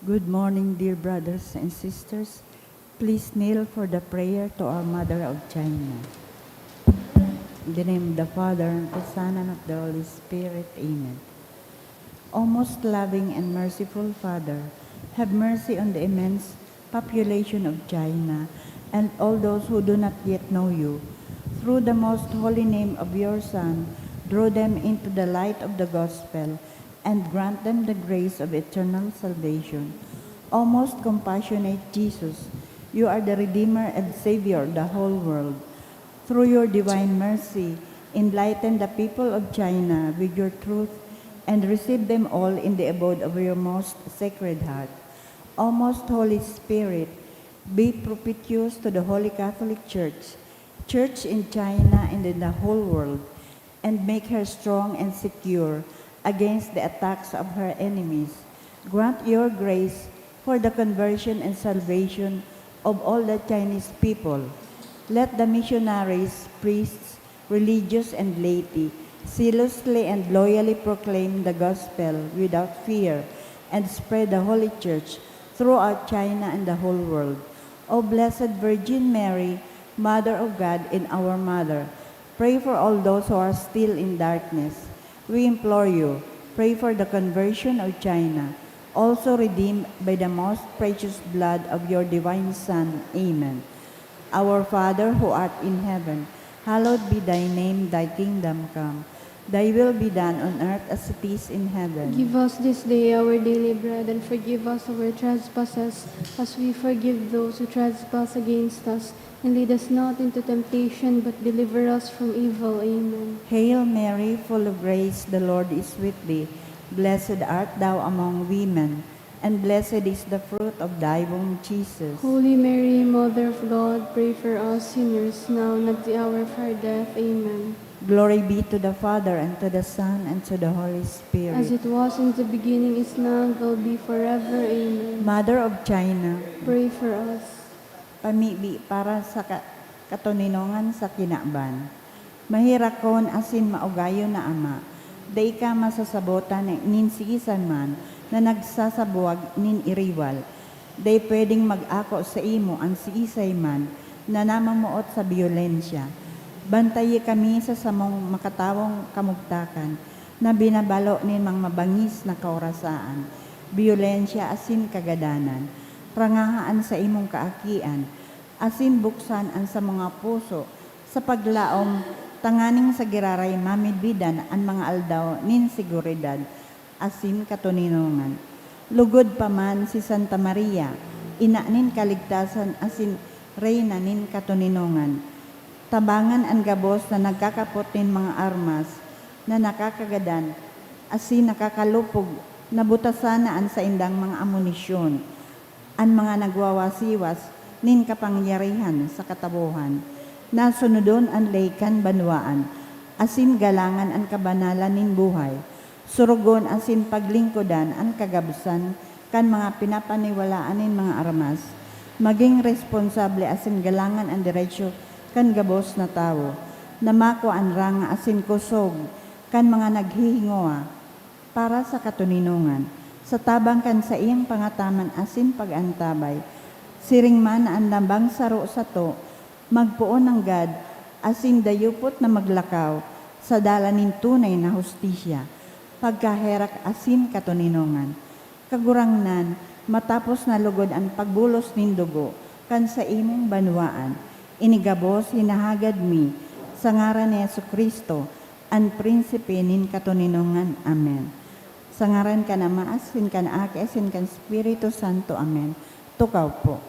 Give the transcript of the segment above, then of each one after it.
Good morning, dear brothers and sisters. Please kneel for the prayer to our Mother of China. In the name of the Father, and the Son, and of the Holy Spirit. Amen. O most loving and merciful Father, have mercy on the immense population of China and all those who do not yet know you. Through the most holy name of your Son, draw them into the light of the gospel and grant them the grace of eternal salvation. O most compassionate Jesus, you are the Redeemer and Savior of the whole world. Through your divine mercy, enlighten the people of China with your truth and receive them all in the abode of your most sacred heart. O most Holy Spirit, be propitious to the Holy Catholic Church, Church in China and in the whole world, and make her strong and secure against the attacks of her enemies. Grant your grace for the conversion and salvation of all the Chinese people. Let the missionaries, priests, religious, and laity zealously and loyally proclaim the gospel without fear and spread the Holy Church throughout China and the whole world. O Blessed Virgin Mary, Mother of God and our Mother, pray for all those who are still in darkness. We implore you, pray for the conversion of China, also redeemed by the most precious blood of your divine Son. Amen. Our Father who art in heaven, hallowed be thy name, thy kingdom come. Thy will be done on earth as it is in heaven. Give us this day our daily bread, and forgive us our trespasses, as we forgive those who trespass against us. And lead us not into temptation, but deliver us from evil. Amen. Hail Mary, full of grace, the Lord is with thee. Blessed art thou among women, and blessed is the fruit of thy womb, Jesus. Holy Mary, Mother of God, pray for us sinners, now and at the hour of our death. Amen. Glory be to the Father, and to the Son, and to the Holy Spirit. As it was in the beginning, is now, and will be forever. Amen. Mother of China, Pray for us. pamibi para sa katuninongan sa kinaban. Mahirakon asin maugayo na ama, day ka masasabotan nin siisan man, na nagsasabuag nin iriwal. Day pwedeng mag-ako sa imo ang siisay man, na namamuot sa biyolensya. Bantayi kami sa samong makatawong kamugtakan, na binabalo nin mga mabangis na kaorasaan, biyolensya asin kagadanan, rangahaan sa imong kaakian, asin buksan ang sa mga puso, sa paglaom, tanganing sa giraray mamidbidan ang mga aldaw nin siguridad, asin katuninongan. Lugod pa man si Santa Maria, ina nin kaligtasan asin reyna nin katuninongan. Tabangan ang gabos na nagkakapot nin mga armas, na nakakagadan, asin nakakalupog, nabutasanaan sa indang mga amunisyon, ang mga nagwawasiwas, nin kapangyarihan sa katabuhan, nasunodon ang laykan banwaan, asin galangan ang kabanalan nin buhay, surugon asin paglingkodan ang kagabusan, kan mga pinapaniwalaan nin mga armas, maging responsable asin galangan ang diretsyo, kan gabos na tao, namako ang ranga asin kusog, kan mga naghihingoa, para sa katuninongan, sa tabang kan sa iyang pangataman asin pagantabay, siring man ang lambang saro sa to, magpuon ng God, asin dayupot na maglakaw, sa dalanin tunay na hustisya, pagkaherak asin katuninongan. Kagurangnan, matapos na lugod ang pagbulos nin dugo, kan sa imong banwaan, inigabos hinahagad mi, sa ngaran ni Jesucristo, ang prinsipe nin katuninongan. Amen. Sa ngaran ka na Maas, sin ka na Ake, sin ka Espiritu Santo. Amen. Tukaw po.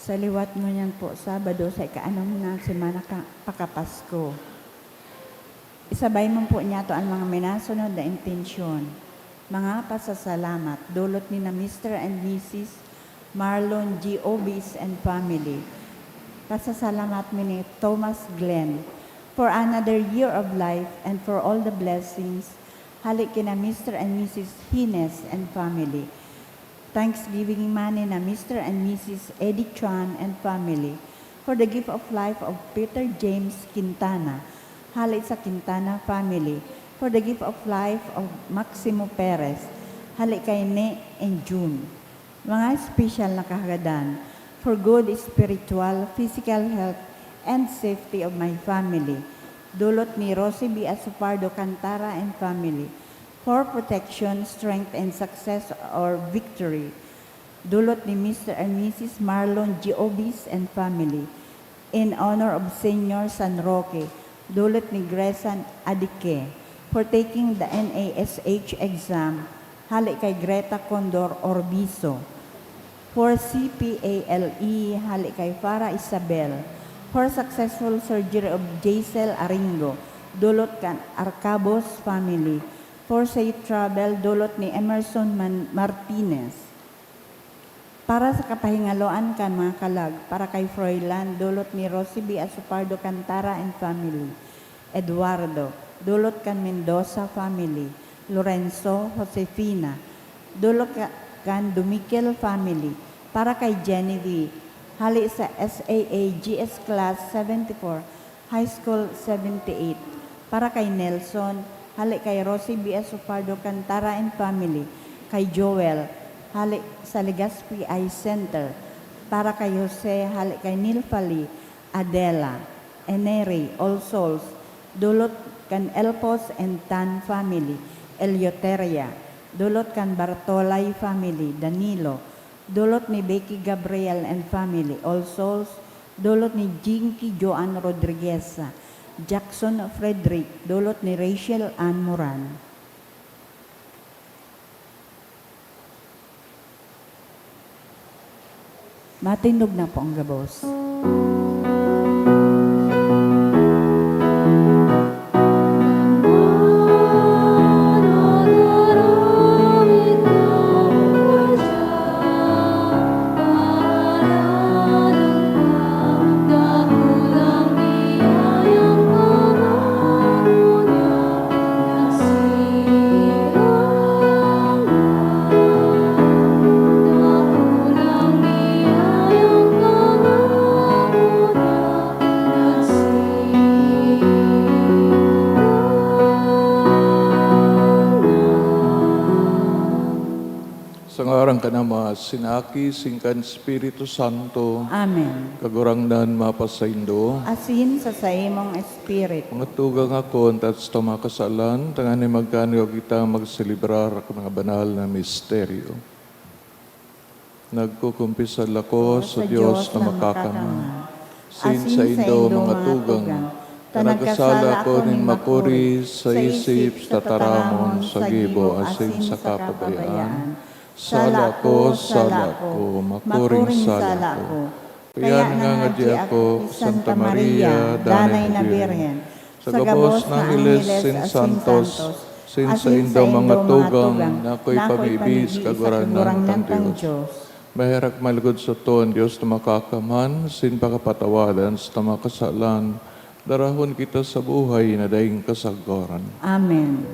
Sa liwat mo niyan po, Sabado, sa ika-6 na semana pakapasko. Isabay mo po niya to ang mga minasunod na intensyon. Mga pasasalamat dulot ni na Mr. and Mrs. Marlon G. Obis and family. Pasasalamat mi ni Thomas Glenn for another year of life and for all the blessings. Halik kina Mr. and Mrs. Hines and family. Thanksgiving money na Mr. and Mrs. Eddie Chan and family for the gift of life of Peter James Quintana. Halik sa Quintana family for the gift of life of Maximo Perez. Halik kay Ne and June. Mga special na kahagadan for good spiritual, physical health, and safety of my family. Dulot ni Rosie B. Asupardo Cantara and family for protection, strength, and success or victory. Dulot ni Mr. and Mrs. Marlon G. Obis and family in honor of Senior San Roque. Dulot ni Gresan Adike for taking the NASH exam. Halik kay Greta Condor Orbizo. For CPALE, halik kay Farah Isabel. For successful surgery of Jaisel Aringo. Dulot kan Arcabos family. For safe travel, dulot ni Emerson Martinez. Para sa kapahingaloan kan mga kalag, para kay Froilan, dulot ni Rosie B. Asupardo Cantara and family. Eduardo, dulot kan Mendoza family. Lorenzo Josefina, dulot kan Dumikel family. Para kay Genevieve, hali sa SAA GS Class 74, High School 78. Para kay Nelson, hali kay Rosie B. Asupardo Cantara and family. Kay Joel, hali sa Legazpi Eye Center. Para kay Jose, hali kay Nilfali, Adela, Enere, All Souls. Dulot kan Elpos and Tan family. Eleuteria. Dulot kan Bartolay family. Danilo. Dulot ni Becky Gabriel and family. All Souls. Dulot ni Jinky Joan Rodriguez. Jackson Frederick. Dulot ni Rachel Ann Moran. Matinog na po ang gabos. Sangarang ka na sinaki, singkan Espiritu Santo, Amen. kagurangnan mapasaindo. Asin sa saimong espiritu. Mga tugang ako, at sa makasalan, tangan ni magkano kita magselebrar ang mga banal na misteryo. Nagkukumpisal ako sa Diyos na makakama. Sin sa indo mga tugang, tanagasala ko nin makuri sa isip, sa taramon, sa gibo, asin sa kapabayaan. Sala ko, makuring sala ko. Kaya nga di ako, Santa Maria, Danay na Birhen. Sa gabos ng Iles Sin Santos, sin sa indo mga tugang, na ako'y pag-ibis kaguranan ng Diyos. Mahirak malugod sa tuon, Diyos na makakaman, sin pakapatawadan sa makasalan, darahon kita sa buhay na daing kasagoran. Amen.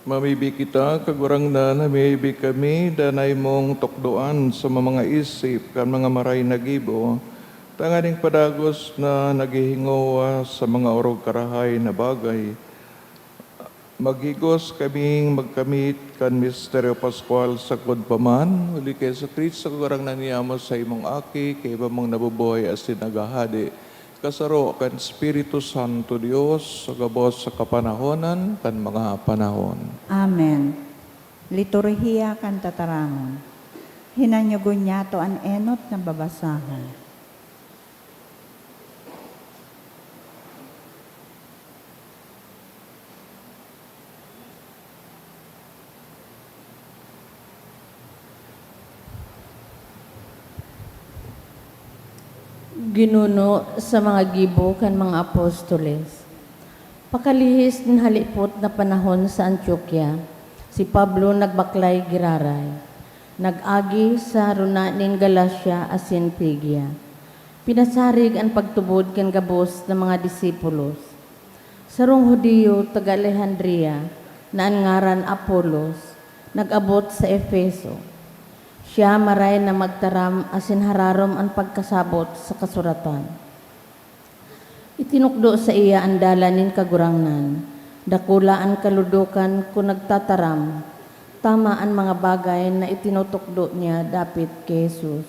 Mamibi kita, kagurang na namibi kami, danay mong tukdoan sa mga isip, kan mga maray nagibo, tanganing padagos na naghihingawa sa mga orog karahay na bagay. Maghigos kaming magkamit kan Misteryo Pascual sa Kudpaman, uli kay sa Kristo kagurang naniyamo sa imong aki, kay iba mong nabubuhay as sinagahadi. Kasaro kan Espiritu Santo Dios, sa gabos sa kapanahonan, kan mga panahon. Amen. Liturhiya kan tataramon. Hinanyugon niya to an enot na babasahan. Ginuno sa mga gibo kan mga apostoles. Pakalihis ng halipot na panahon sa Antioquia, si Pablo nagbaklay giraray. Nag-agi sa runanin Galacia asin Phrygia. Pinasarig ang pagtubod kan gabos ng mga disipulos. Sarong Hudiyo taga Alejandria na ang ngaran Apolos, nag-abot sa Efeso. Siya maray na magtaram asin hararom ang pagkasabot sa kasuratan. Itinukdo sa iya ang dalanin kagurangnan, dakula ang kaludukan kung nagtataram, tama ang mga bagay na itinutukdo niya dapit kay Jesus.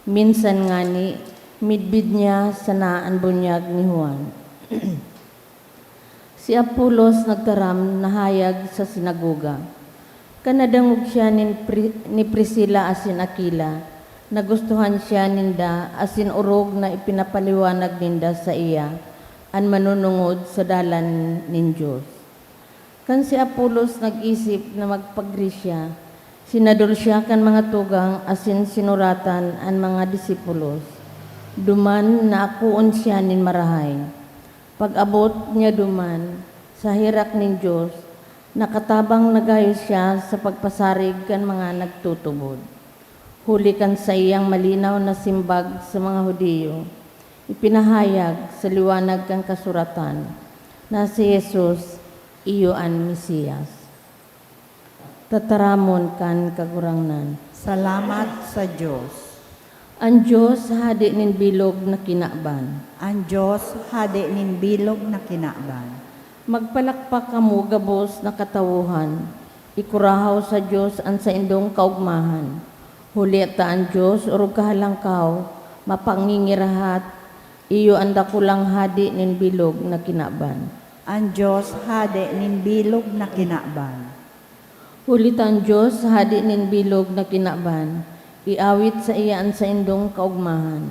Minsan nga ni, midbid niya sa naan bunyag ni Juan. Si Apolos nagtaram nahayag sa sinagoga. Kanadangog siya ni Priscilla asin Aquila, nagustuhan siya ninda asin urog na ipinapaliwanag ninda sa iya, an manunungod sa dalan nin Diyos. Kan si Apolos nag-isip na magpagrisya, sinadol siya kan mga tugang asin sinuratan an mga disipulos. Duman na akuon siya nin marahay. Pag-abot niya duman sa hirak nin Diyos, nakatabang nagayo siya sa pagpasarig kan mga nagtutubod. Huli kan sa iyang malinaw na simbag sa mga Hudiyo, ipinahayag sa liwanag kan kasuratan na si Jesus iyo an Mesiyas. Tataramon kan kagurangnan. Salamat sa Diyos. Ang Diyos hadi nin bilog na kinakban. Ang Diyos hadi nin bilog na kinakban. Magpalakpak kamo gabos na katawuhan, ikurahaw sa Diyos ang sa indong kaugmahan. Huli ta ang Diyos, urog kahalangkaw, mapangingirahat, iyo ang dakulang hadi nin bilog na kinaban. Ang Diyos hadi nin bilog na kinakban. Huli ta ang Diyos, hadi nin bilog na kinaban, iawit sa iya ang sa indong kaugmahan.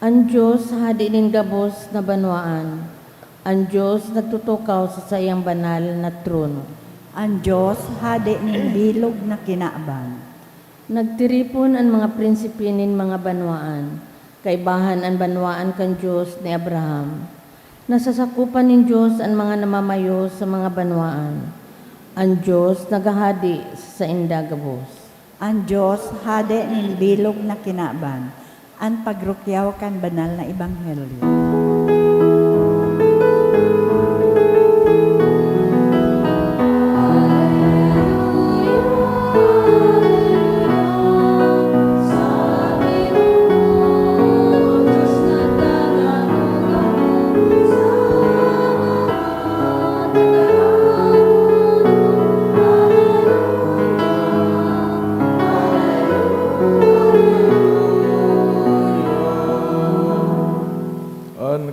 Ang Diyos hadi nin gabos na banwaan, ang Diyos nagtutukaw sa sayang banal na trono. Ang Diyos hadi nin bilog na kinakban. Nagtiripon ang mga prinsipinin mga banwaan, kaibahan ang banwaan kan Diyos ni Abraham. Nasasakupan nin Diyos ang mga namamayo sa mga banwaan. Ang Diyos nagahadi sa indagabos. Ang Diyos hadi nin bilog na kinakban. Ang pagrukyaw kan banal na ebanghelyo.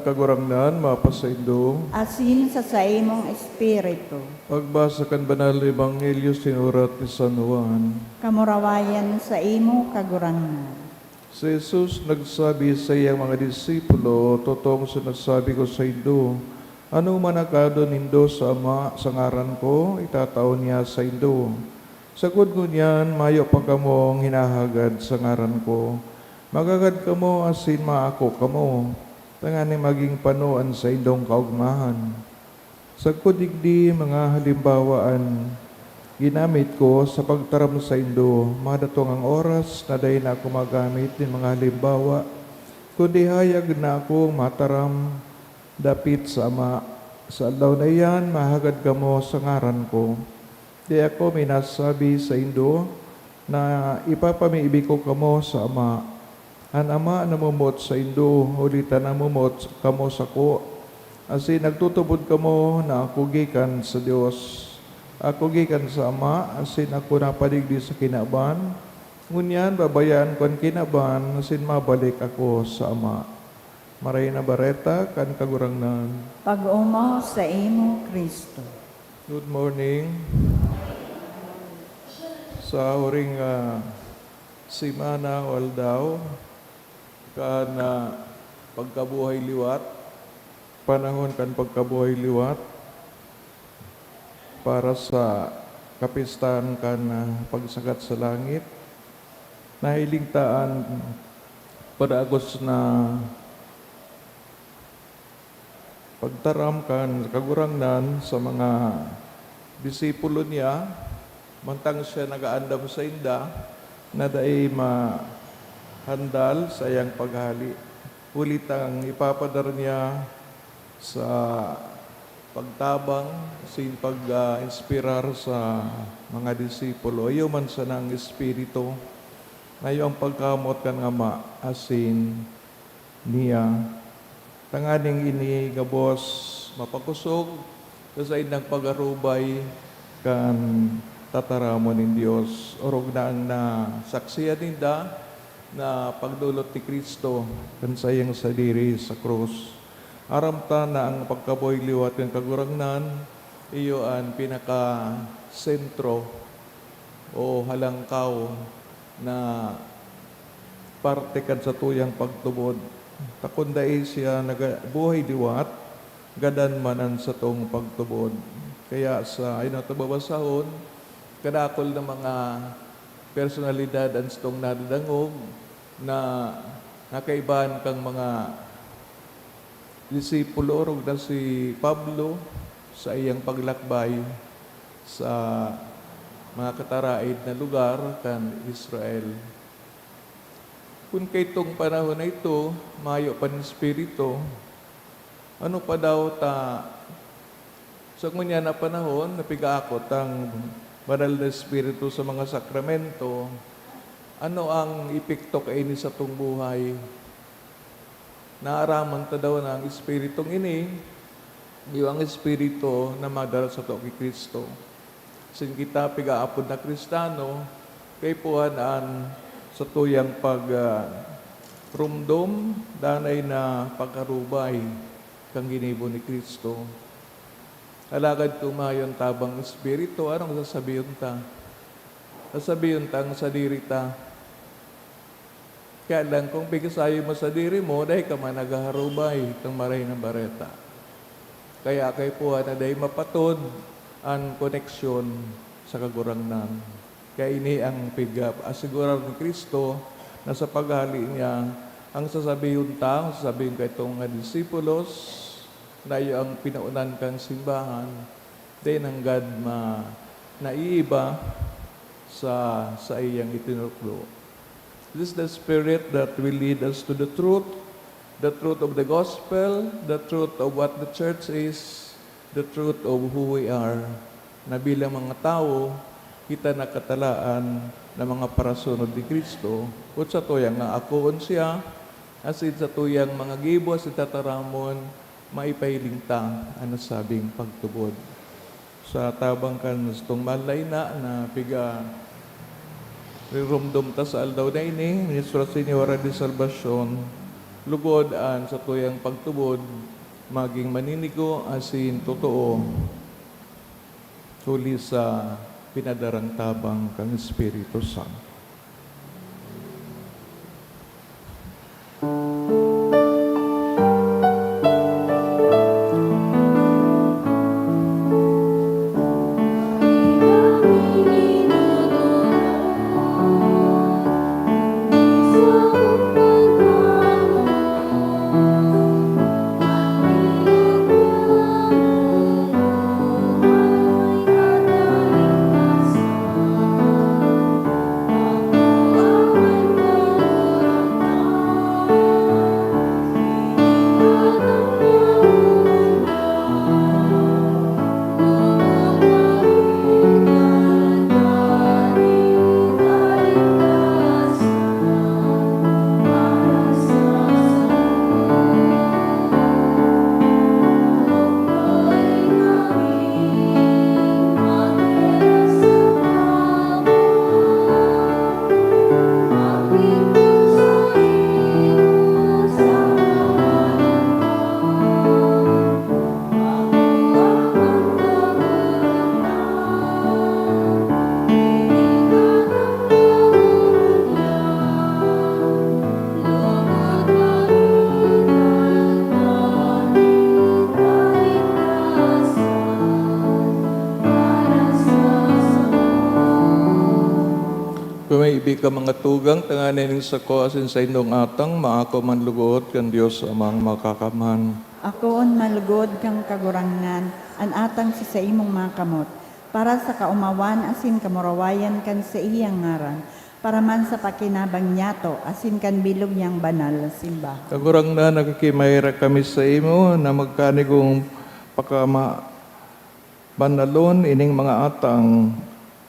Kagurangnan, mapasaindo. Asin sa imong espiritu. Pagbasa kan banal na Ebanghelyo sinurat ni San Juan. Kamurawayan sa imo kagurangnan. Si Jesus nagsabi sa iyang mga disipulo, totong sinasabi ko sa indo, ano manakado nindo sa Ama sa ngaran ko, itatao niya sa indo. Sagod ko niyan, mayo pa kamong hinahagad sa ngaran ko. Magagad kamo asin maako kamo. Tangani maging panuan sa indong kaugmahan. Sa kudigdi mga halimbawaan, ginamit ko sa pagtaram sa indo, madatong ang oras na dahi na ako magamit ng mga halimbawa, kundi hayag na ako mataram dapit sa Ama. Sa alaw na iyan, mahagad kamo sa ngaran ko. Di ako may nasabi sa Indo na ipapamiibig ko kamo sa Ama. Ang Ama namumot sa Indo, ulitan namumot kamo sa ko. Asi nagtutubod kamo na ako gikan sa Dios. Ako gikan sa Ama, asin ako napadigdi sa kinaban. Ngunyan, babayaan ko ang kinaban, asin mabalik ako sa Ama. Maray na bareta, kan kagurangnan. Pag-umaw sa imo, Kristo. Good morning. Sa huring simana o aldaw, kan pagkabuhay liwat, panahon kan pagkabuhay liwat, para sa kapistahan kan pagsagat sa langit, nahilingtaan padagos na pagtaram kan kagurangnan sa mga disipulo niya, mantang siya nagaandam sa inda, na daay mahandal sa iyang paghali. Ulit ang ipapadar niya sa pagtabang, sin pag-inspirar sa mga disipulo. Ayaw man sa ng Espiritu, ayaw ang pagkamot kan Ama, asin niya. Tanganing ini gabos mapakusog, sa indang pagarubay kan tataramon ng Diyos. Orog na ang nasaksiyan ninda na pagdulot ni Kristo kan sayang sadiri sa krus. Aramta na ang pagkaboy liwat ng kagurangnan, iyo ang pinaka-sentro o halangkaw na parte kan sa tuyang pagtubod. Takunday siya buhay liwat, gadan manan sa tong pagtubod. Kaya sa tababasahon, kadakol ng mga personalidad ang stong nadadangog na nakaibahan kang mga disipulo, rog na si Pablo sa iyang paglakbay sa mga kataraid na lugar kan Israel. Kung kay itong panahon na ito, mayo pa ng Espiritu, ano pa daw sa ngunya na panahon, napigaakot ang banal na Espiritu sa mga sakramento, ano ang epekto kaini sa itong buhay? Naaraman ta daw ng Espiritong ini, yung ang Espiritu na madara sa ito kay Kristo. Sin kita pigaapod na Kristano, kay puhanan sa tuyang rumdom, danay na pagkarubay kang ginibo ni Kristo. Alagad tumayon tabang Espiritu, anong sasabihin ta? Sasabihin tang sa diri ta. Kaya lang kung pigasayo mo sa diri mo, dahil ka man nagaharubay kang maray ng bareta. Kaya kay puha na dahil mapatod ang koneksyon sa kagurangnan. Kaya ini ang pigap. Asigurar ni Kristo na sa paghali niya, ang sasabihin sasabihin kay itong disipulos, na iyo ang pinaunan kang simbahan, dahil ang God naiiba sa iyang itinuklo. This is the Spirit that will lead us to the truth of the gospel, the truth of what the church is, the truth of who we are. Na bilang mga tao, kita nakatalaan na mga parasunod ni Kristo, at sa tuyang nga akoon siya, asin sa tuyang mga gibo, asin tataramon, maipahiling ta, ano sabing pagtubod. Sa tabang kan itong malay na piga rirumdum ta sa aldaw na ini, Nuestra Señora de Salvacion, lugod an sa tuyang pagtubod, maging maninigo, asin totoo, tuli sa pinadarang tabang kang Espiritu Santo. maybi ka mga tugang, tanganin sa ko asin sa indong atang, maako man lugod kan Dios amang makakaman. Akoon malugod kang kagurangan, an atang sa imong mga kamot, para sa kaumawan asin kamurawayan kan sa iyang ngaran, para man sa pakinabang niyato, asin kan bilog niyang banal na simba. Kagurang na nagkikimayra kami sa imo na magkanigong banalon ining mga atang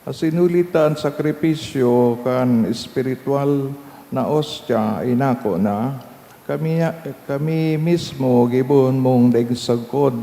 asinulitan sakripisyo kan espiritual na ostya inako na kami mismo gibon mong dagsagkod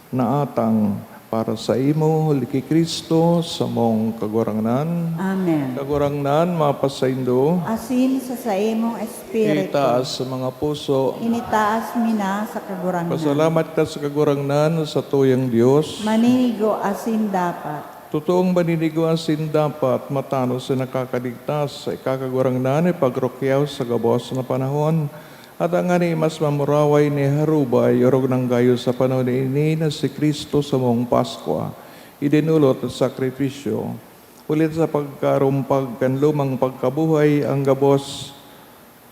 na atang para sa imo liki Kristo sa mong kagurangnan. Amen. Kagurangnan mapasaindo Asin sa imong espiritu, itaas sa mga puso. initaas mina sa kagurangan. Pasalamat ka sa kagurangnan sa tuyang Diyos. Maninigo asin dapat. Totoong maniniguasin dapat matano sa nakakaligtas sa ikakagurangnan pagrokyaw sa gabos na panahon. At ang ani mas mamuraway ni Harubay, orog ng gayo sa panahon ini na si Kristo sa mong Paskwa, idinulot at sakripisyo. Ulit sa pagkarumpag kan lumang pagkabuhay, ang gabos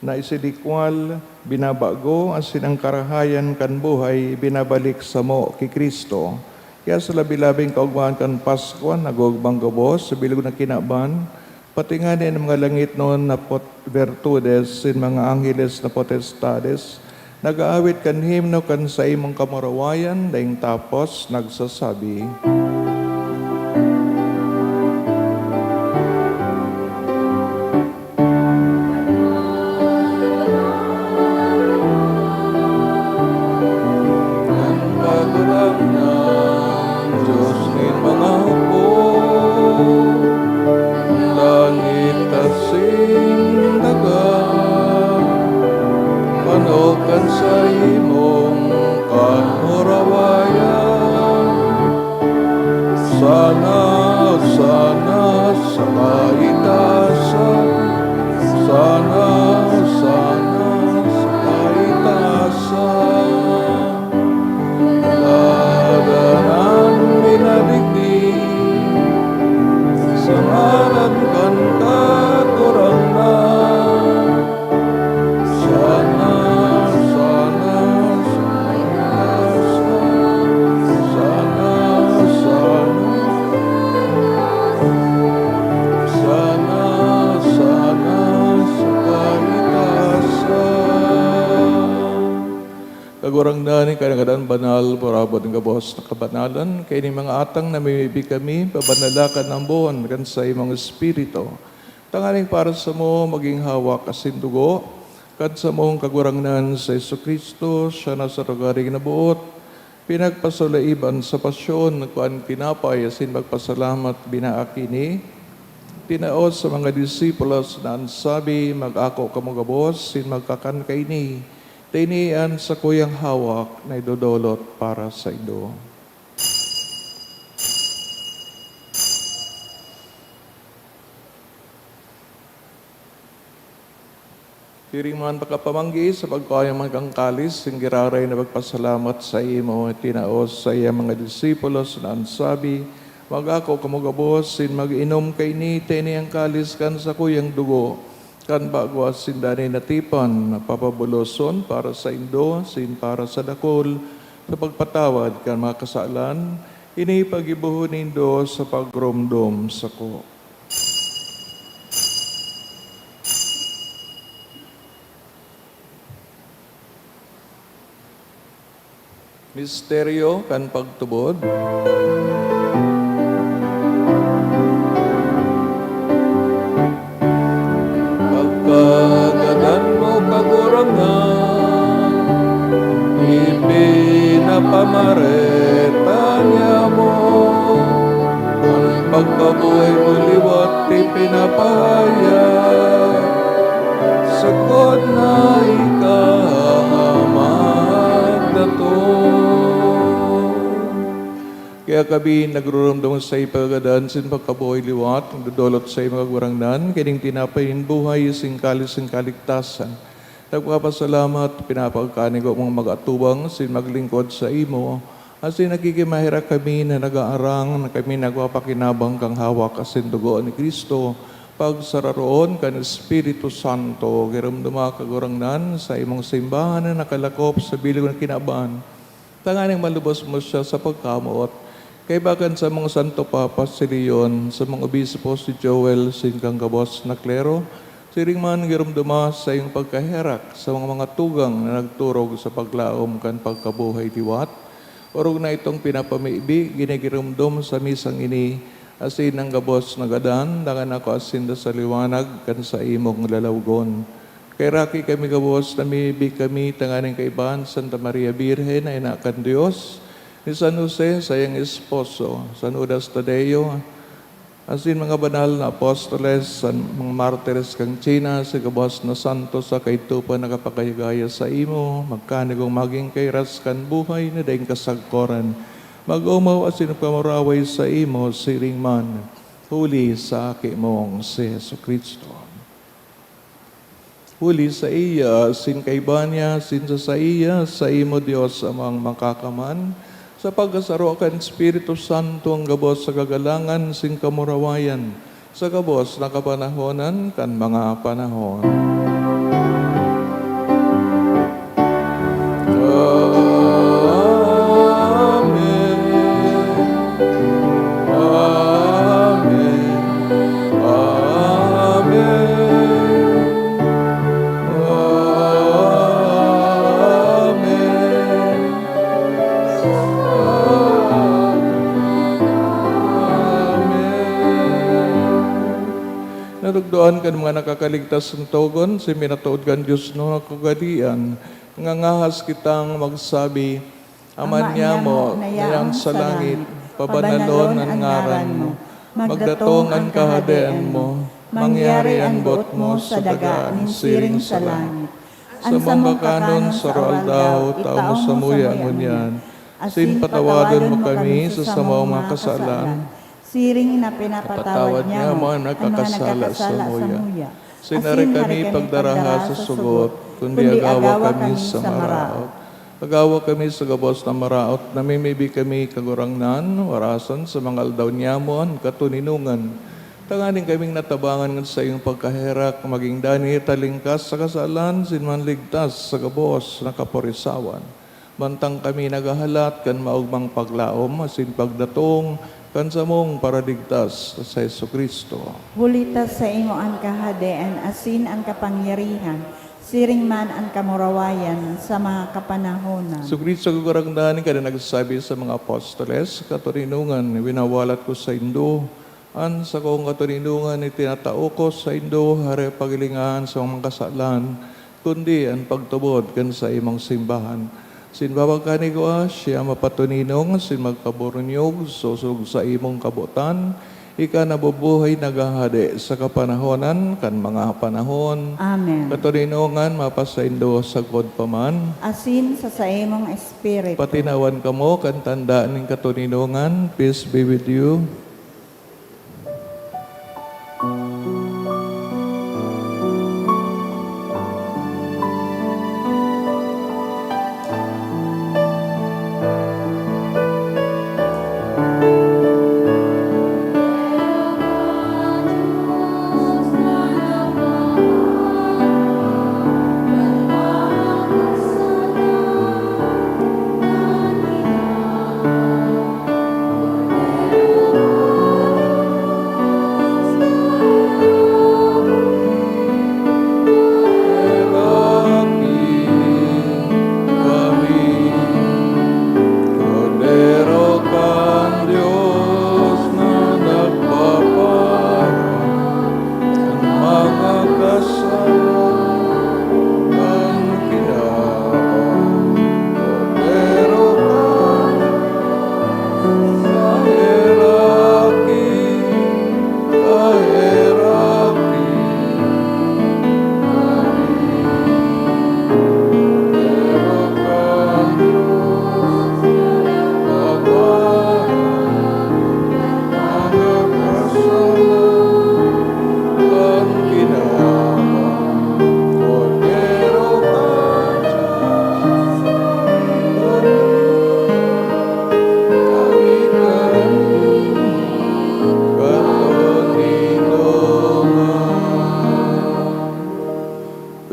na isilikwal, binabago, asin ang karahayan kan buhay, binabalik sa mo ki Kristo. Kaya sa labi-labing kaugmahan kan Paskwa, nagugbang gabos, sa bilog na kinaban, pati nga din ang mga langit noon na virtudes, sin mga angeles na potestades, nag-aawit kan himno kan sa imong kamarawayan, daing tapos nagsasabi, ang kagurangnan, Diyos ni mga upo, langit kasing daga, panokan sa imong kamurawayan. Sana sa kaitasan, sana sa kaitasan, ladanan minaligdig, sa ngalan kan kagurangnan. Sana sa kaitasan, sana sa kaitasan. Kagurangnan ni kadang banal, parabot ng gabos na kabanalan, kay ni mga atang na mimibi kami, pabanalakan ang buwan, kan sa imong espiritu. Tanganing para sa mo, maging hawak asin dugo, kan sa mong kagurangnan sa Kristo, siya na sa rugaring nabuot, pinagpasulaiban sa pasyon, kuan pinapay, asin magpasalamat binaakini, tinaos sa mga disipulos na ansabi, mag-ako kamugabos, sin magkakan kaini, tinian sa kuyang hawak na idodolot para sa ido. Piring man pagkapamanggi sa pagkayang mga kalis, sing giraray na magpasalamat sa imo, tinaos sa iya mga disipulos na ansabi, mag-ako kamugabos, sin mag-inom kay ni, tini ang kalis kan sa kuyang dugo, kan bagwas sin dani natipan, papabuloson para sa indo, sin para sa dakol, sa pagpatawad kan mga kasalan, ini pagibuhon nindo sa pagromdom sa ko. Misteryo kan pagtubod. Pagkagadan mo kagurangan, ipinapamareta niya mo. Ang pagkabuhay mo liwat ipinapahayag, sagod na ikahamagdato. Kaya kami nagrurumdum sa ipagadan sin pagkabuhay liwat, dudolot sa mga gurangnan, kining tinapayin buhay, singkalis kaligtasan. Nagpapasalamat, pinapagkanig ko mga mag-atubang, sin maglingkod sa imo, asin nakikimahira kami na nag-aarang, na kami nagpapakinabang kang hawak asin dugo ni Kristo, pagsararoon kan Espiritu Santo, giramduma kagurangnan sa imong simbahan na nakalakop sa bilog ng kinaban. Tanganing malubos mo siya sa pagkamuot. Kay bakan sa mga Santo Papa si Leon, sa mga obispo si Joel, sinkang kabos na klero, siring man giramduma sa iyong pagkaherak sa mga tugang na nagturog sa paglaom kan pagkabuhay diwat. Orog na itong pinapamibi, ginigiramdom sa misang ini, asin ang gabos na gadan, dangan ako asin da sa liwanag, kan sa imong lalawgon. Kay raki kami gabos, namibi kami, tanganing kaibahan, Santa Maria Birhen, na inakan Diyos, ni San Jose, sayang esposo, San Udas Tadeo, asin mga banal na apostoles, mga martires kang China, si gabos na santo sa kaitupa nakapakayagaya sa imo, magkanigong maging kairas kan buhay na daing kasagkoran, mag-umaw at sinupamuraway sa imo, siring man, huli sa aki mong si Yesu Kristo. Huli sa iya, sin kaibanya, sin sa iya, sa imo Diyos amang makakaman, sa pagkasaro kan Espiritu Santo ang gabos sa kagalangan, sin kamurawayan, sa gabos na kapanahonan, kan mga panahon. Narugdoan kan mga nakakaligtas ng togon, si minatuod kan Diyos no kagadian, nga ngahas kitang magsabi, Aman niya mo, nayang sa langit, pabanalon ang ngaran mo, magdatong ang kahadean mo, mangyari ang bot mo sa daga, siring sa langit. Sa mga kanon sa roaldaw, tao mo sa muya ngunyan, sin patawadon mo kami sa samang mga kasalan, siring na pinapatawad niya mo ang nagkakasala sa muya. Sinari kami pagdaraha sa sugot, kundi agawa kami sa maraot. Agawa kami sa gabos na maraot, namimibi kami kagurangnan, warasan sa mga aldaw niya mo ang katuninungan. Tanganing kaming natabangan sa iyong pagkaherak, maging dani talingkas sa kasalan, sinman ligtas sa gabos na kaporisawan. Bantang kami nagahalat, kan maugmang paglaom, asin pagdatong, kansamong paradigtas sa Yesu Kristo. Bulitas sa imo ang kahadean, asin ang kapangyarihan, siring man ang kamurawayan sa mga kapanahonan. Yesu Kristo kagarangdahan ka na nagsasabi sa mga apostoles, katurinungan, winawalat ko sa Indo, an sa kong katurinungan, itinatao ko sa Indo, hare pagilingan sa mga kasalan, kundi ang pagtubod kan sa imong simbahan. Sin babagkani ko siya mapatuninong, sin magkaburunyog, susug sa imong kabutan, ika nabubuhay nagahade sa kapanahonan, kan mga panahon. Amen. Katuninongan, mapasaindo sa God paman. Asin sa imong espiritu. Patinawan ka mo, kan tandaan ng katuninongan, peace be with you.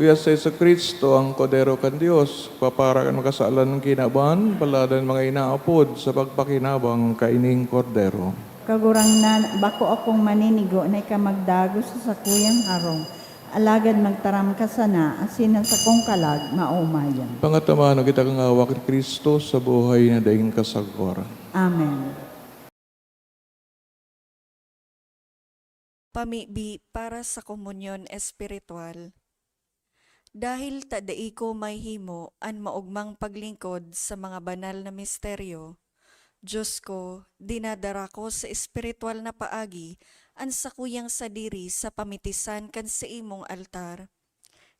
Gloria sa Yesu Kristo, ang kodero kan Dios, papara kan makasalan ng kinaban, baladan mga inaapod sa pagpakinabang kaining kordero. Kagurang na bako akong maninigo na ikamagdago sa sakuyang harong. Alagad magtaram ka sana, asin sa kong kalag, maumayan. Pangatama, kita kang awak ni Kristo sa buhay na daing kasagwara. Amen. Pamibi para sa komunyon espiritual. Dahil tadai ko may himo an maugmang paglingkod sa mga banal na misteryo, Diyos ko, dinadara ko sa espiritual na paagi an sakuyang sadiri sa pamitisan kan sa imong altar.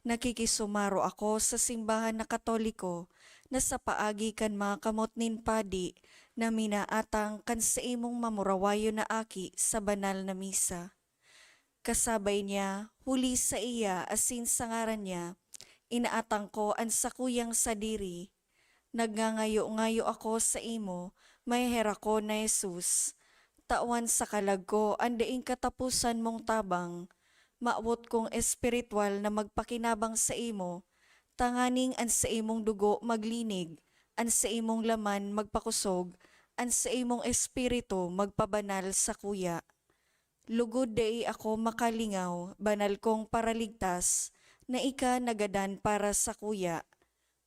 Nakikisumaro ako sa simbahan na Katoliko na sa paagi kan mga kamot nin padi na minaatang kan sa imong mamurawayo na aki sa banal na misa. Kasabay niya, huli sa iya asin sa ngaran niya, inaatang ko ang sakuyang sadiri. Nagngangayo-ngayo ako sa imo, may hera ko na Jesus. Tawan sa kalag ko, ang daing katapusan mong tabang. Maawot kong espiritual na magpakinabang sa imo, tanganing ang sa imong dugo maglinig, ang sa imong laman magpakusog, ang sa imong espiritu magpabanal sa kuya. Lugod dai ako makalingaw, banal kong paraligtas, na ika nagadan para sa kuya.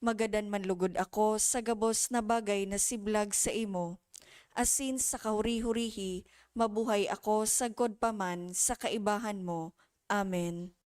Magadan man lugod ako sa gabos na bagay na siblag sa imo. Asin sa kahuri-hurihi, mabuhay ako sa godpaman sa kaibahan mo. Amen.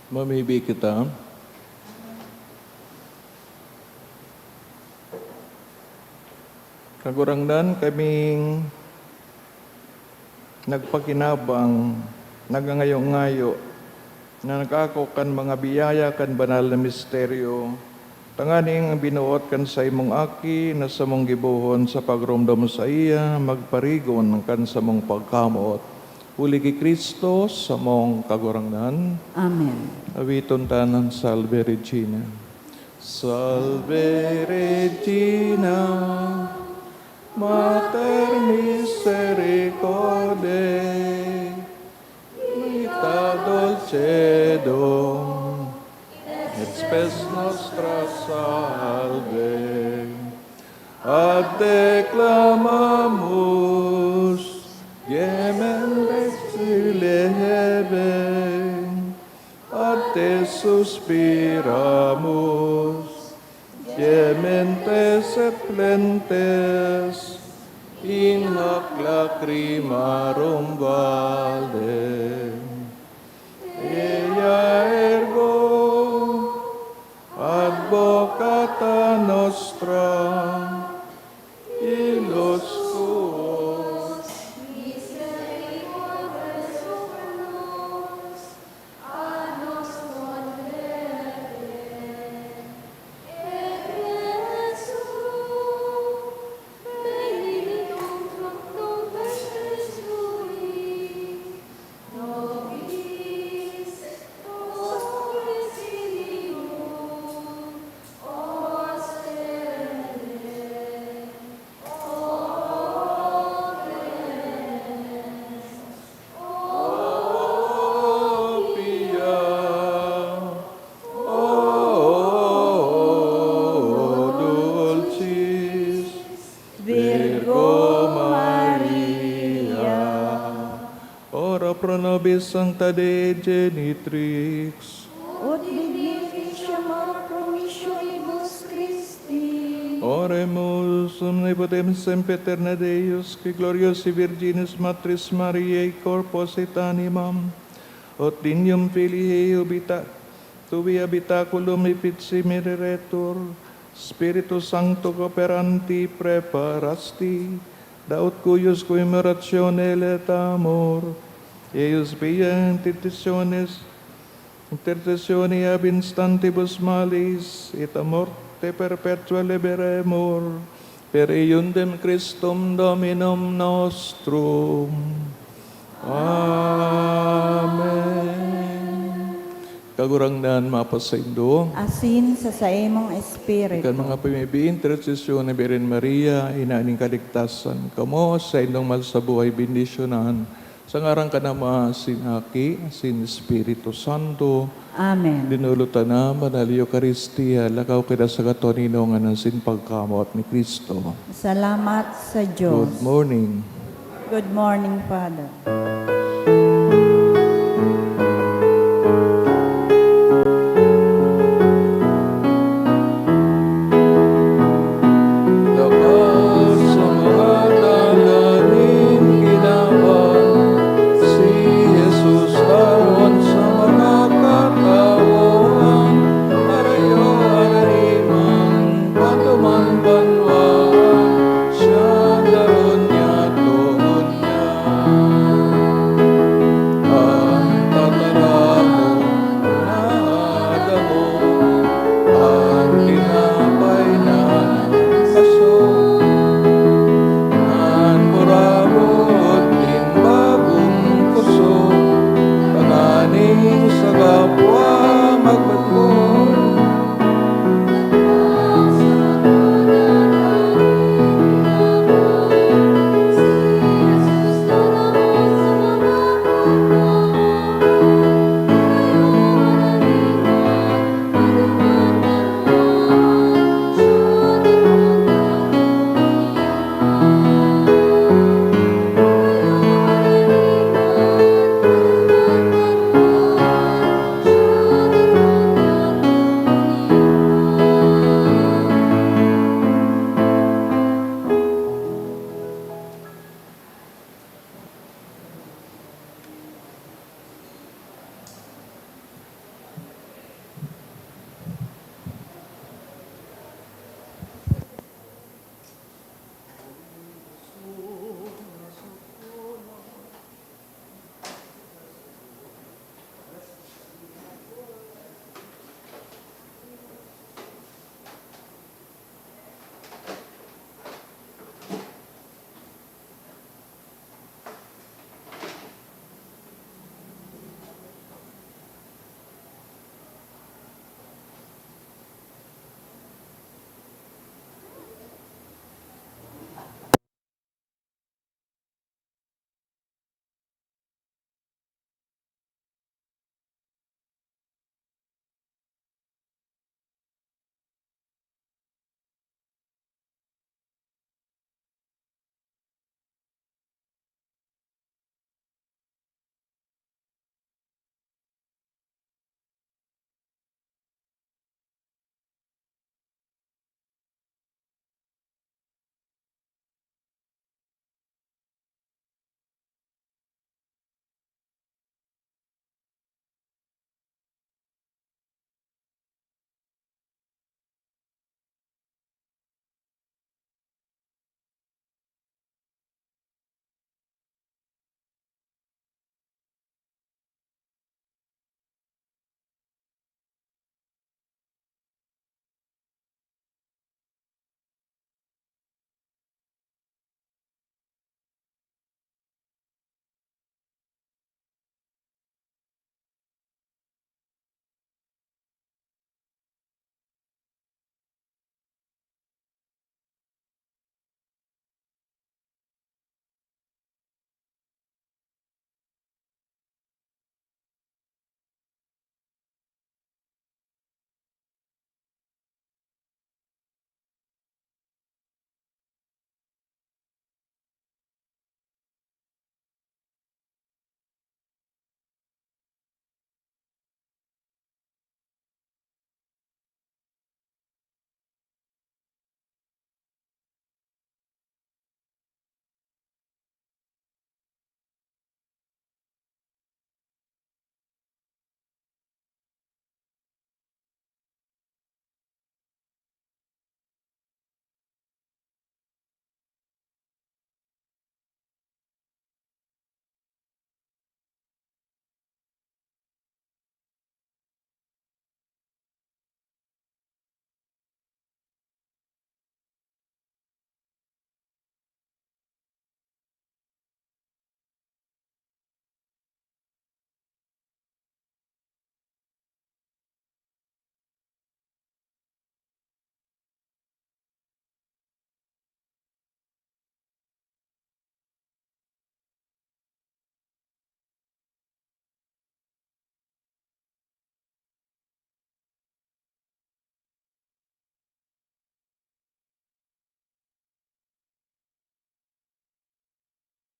Mamibi kita. Kagurangdan kaming nagpakinabang, nagangayo-ngayo, na nagako kan mga biyaya kan banal na misteryo, tanganing binuot kan sa imong aki na sa mong gibuhon sa pagromdom sa iya, magparigon kan sa mong pagkamot, Uligi Kristo sa mong kagurangnan. Amen. Awiton tanan Salve Regina. Salve Regina, Mater Misericordiae, vita dulcedum, et spes nostra salve. Ad declamamus, gementes lebe, ad te suspiramus, gementes et plentes, in hoc lacrimarum valde. Ea ergo, advocata nostra, illos tuos, Pia, o dulcis Virgo Maria, ora pro nobis Sancta Dei Genitrix, Ut beneficium promissionibus Christi. oremus omnipotens sempiterna Deus, qui gloriosi Virginis Matris Mariae corpus et animam, ut dignum filii tuvi habitaculum effici mireretur, Spiritus Sancto cooperanti preparasti, daut cuius commemoratione et amor, eius via intercessione ab instantibus malis, et a morte perpetua liberemur, per eiundem Christum Dominum nostrum. Amen. Kagurangnan mapasaindo, Asin sa saimong espiritu. ikan mga pimibi, intercession ni Birhen Maria, inaaning kaligtasan, kamo sa indong malsabuhay bendisyonan, sa ngarang ka nama sinaki, sin Espiritu Santo, Amen. dinulutan na manal Eucharistia, lakaw kita sa katoninongan ng sin pagkamot ni Kristo. Salamat sa Diyos. Good morning. Good morning, Father.